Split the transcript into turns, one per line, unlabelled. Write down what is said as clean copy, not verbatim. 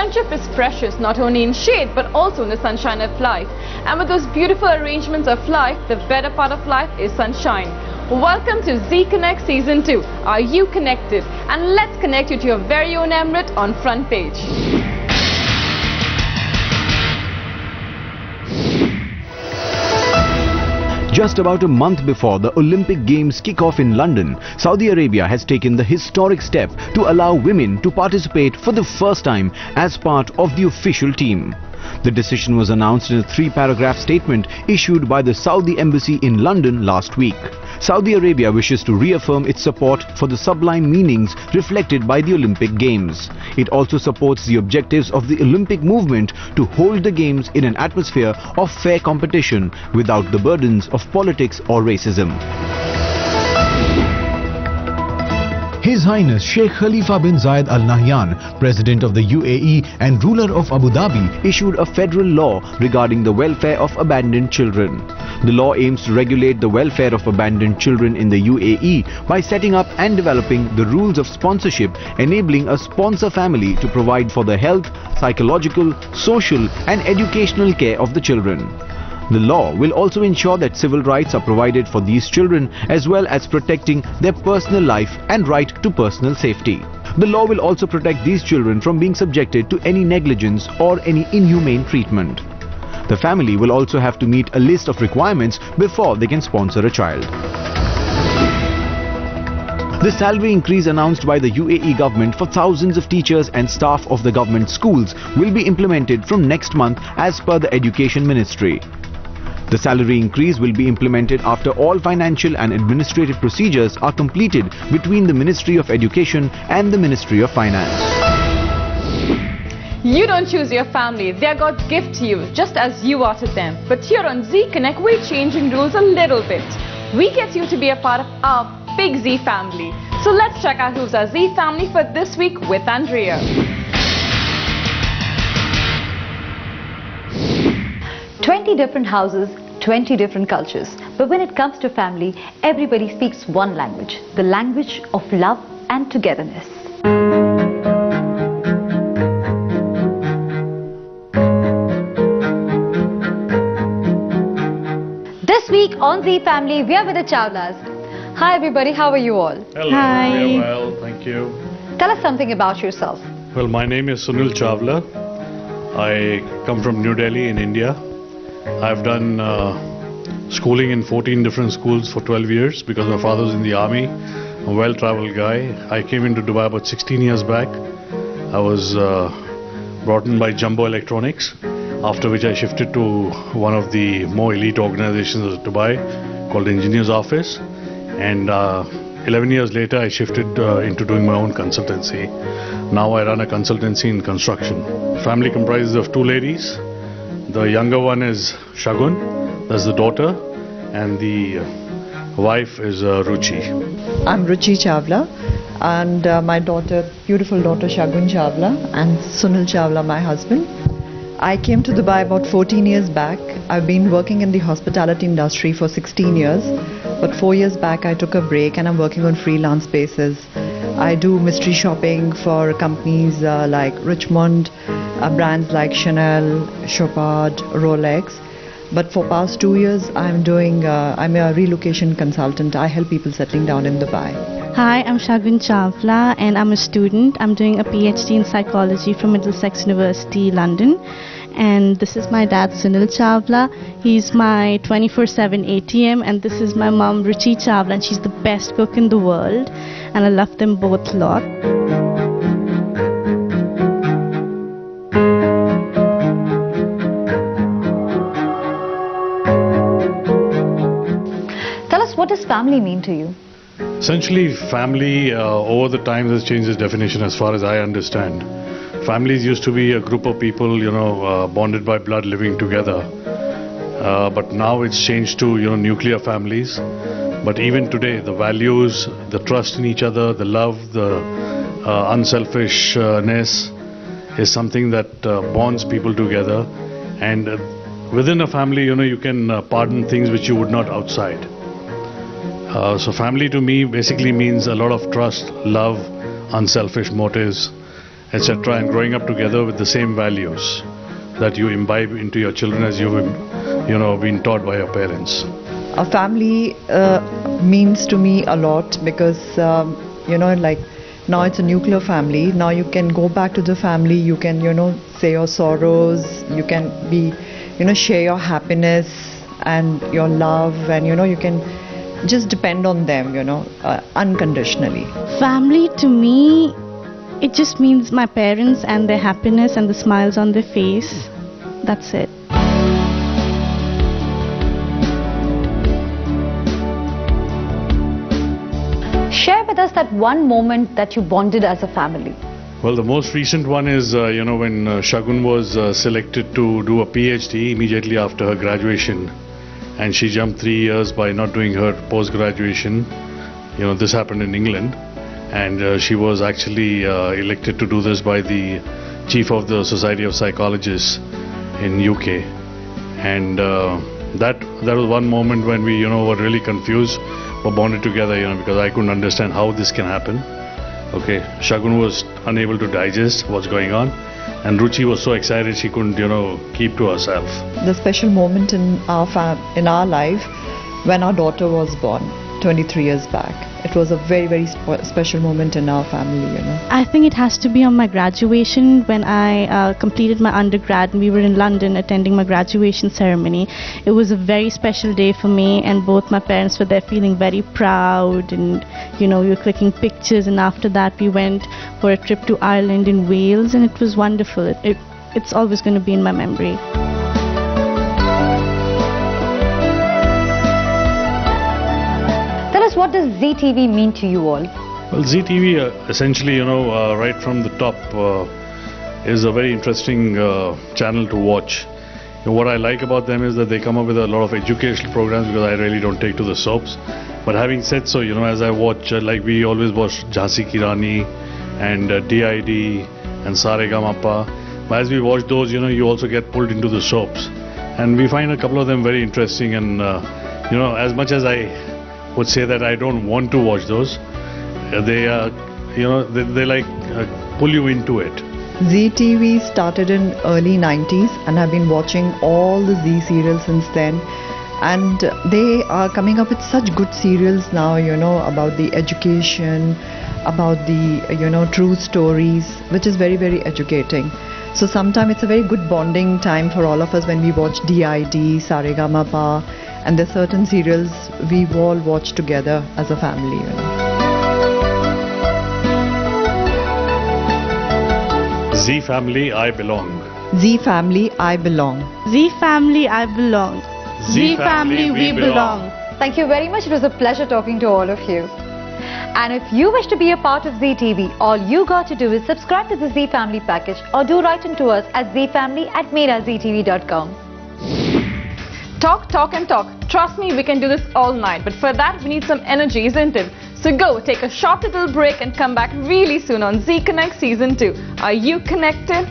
friendship is precious not only in shade but also in the sunshine of life. And with those beautiful arrangements of life, the better part of life is sunshine. Welcome to Z Connect Season 2. Are you connected? And let's connect you to your very own Emirate on Front Page.
Just about a month before the Olympic Games kick off in London, Saudi Arabia has taken the historic step to allow women to participate for the first time as part of the official team. The decision was announced in a 3-paragraph statement issued by the Saudi Embassy in London last week. Saudi Arabia wishes to reaffirm its support for the sublime meanings reflected by the Olympic Games. It also supports the objectives of the Olympic movement to hold the Games in an atmosphere of fair competition without the burdens of politics or racism. His Highness Sheikh Khalifa bin Zayed Al Nahyan, President of the UAE and ruler of Abu Dhabi, issued a federal law regarding the welfare of abandoned children. The law aims to regulate the welfare of abandoned children in the UAE by setting up and developing the rules of sponsorship, enabling a sponsor family to provide for the health, psychological, social and educational care of the children. The law will also ensure that civil rights are provided for these children as well as protecting their personal life and right to personal safety. The law will also protect these children from being subjected to any negligence or any inhumane treatment. The family will also have to meet a list of requirements before they can sponsor a child. The salary increase announced by the UAE government for thousands of teachers and staff of the government schools will be implemented from next month as per the Education Ministry. The salary increase will be implemented after all financial and administrative procedures are completed between the Ministry of Education and the Ministry of Finance.
You don't choose your family, they're God's gift to you, just as you are to them. But here on Z Connect, we're changing rules a little bit. We get you to be a part of our big Z family. So let's check out who's our Z family for this week with Andrea.
20 different houses, 20 different cultures. But when it comes to family, everybody speaks one language, the language of love and togetherness. This week on Z Family, we are with the Chawlas. Hi everybody, how are you all?
Hello,
Hi.
we are well, thank you.
Tell us something about yourself.
Well, my name is Sunil Chawla. I come from New Delhi in India. I've done schooling in 14 different schools for 12 years because my father was in the army, a well-traveled guy. I came into Dubai about 16 years back. I was brought in by Jumbo Electronics, after which I shifted to one of the more elite organizations of Dubai called Engineers Office. And 11 years later, I shifted into doing my own consultancy. Now I run a consultancy in construction. Family comprises of 2 ladies. The younger one is Shagun, that's the daughter, and the wife is Ruchi.
I'm Ruchi Chawla, and my daughter, beautiful daughter Shagun Chawla, and Sunil Chawla, my husband. I came to Dubai about 14 years back. I've been working in the hospitality industry for 16 years, but 4 years back I took a break and I'm working on freelance basis. I do mystery shopping for companies like Richmond, brands like Chanel, Chopard, Rolex. But for past 2 years I'm a relocation consultant. I help people settling down in Dubai.
Hi, I'm Shagun Chawla and I'm a student. I'm doing a PhD in psychology from Middlesex University, London. And this is my dad, Sunil Chawla. He's my 24/7 ATM, and this is my mom, Ruchi Chawla, and she's the best cook in the world. And I love them both a lot.
Tell us, what does family mean to you?
Essentially, family over the time has changed its definition as far as I understand. Families used to be a group of people, bonded by blood living together. But now it's changed to, nuclear families. But even today, the values, the trust in each other, the love, the unselfishness is something that bonds people together. And within a family, you can pardon things which you would not outside. So family to me basically means a lot of trust, love, unselfish motives, etc., and growing up together with the same values that you imbibe into your children as you've been taught by your parents.
A family means to me a lot because like now it's a nuclear family. Now you can go back to the family, you can say your sorrows, you can be share your happiness and your love, and you can just depend on them unconditionally.
Family to me, it just means my parents and their happiness and the smiles on their face. That's it.
Share with us that one moment that you bonded as a family.
Well, the most recent one is, when Shagun was selected to do a PhD immediately after her graduation, and she jumped 3 years by not doing her post-graduation. This happened in England, and she was actually elected to do this by the chief of the Society of Psychologists in UK. And that was one moment when we, were really confused, but bonded together, because I couldn't understand how this can happen. Okay, Shagun was unable to digest what's going on, and Ruchi was so excited she couldn't, keep to herself.
The special moment in our life when our daughter was born 23 years back. It was a very, very special moment in our family,
I think it has to be on my graduation when I completed my undergrad, and we were in London attending my graduation ceremony. It was a very special day for me, and both my parents were there feeling very proud, and we were clicking pictures, and after that we went for a trip to Ireland and Wales, and it was wonderful. It's always going to be in my memory.
What does Zee TV mean to you all?
Well, Zee TV essentially, right from the top is a very interesting channel to watch. What I like about them is that they come up with a lot of educational programs, because I really don't take to the soaps. But having said so, as I watch, like we always watch Jhansi Ki Rani and DID and Saregamapa. But as we watch those, you also get pulled into the soaps. And we find a couple of them very interesting, and as much as I would say that I don't want to watch those, they pull you into it.
Zee TV started in early 90s, and I've been watching all the Zee serials since then, and they are coming up with such good serials now, about the education, about the true stories, which is very, very educating. So sometimes it's a very good bonding time for all of us when we watch DID, Saregamapa, and there are certain serials we all watch together as a family.
Zee Family, I Belong.
Zee Family, I Belong.
Zee Family, I Belong. Zee Family, we belong.
Thank you very much. It was a pleasure talking to all of you. And if you wish to be a part of Zee TV, all you got to do is subscribe to the Zee Family package, or do write into us at zeefamily@merazeetv.com.
Talk, talk and talk. Trust me, we can do this all night. But for that, we need some energy, isn't it? So go, take a short little break and come back really soon on Zee Connect Season 2. Are you connected?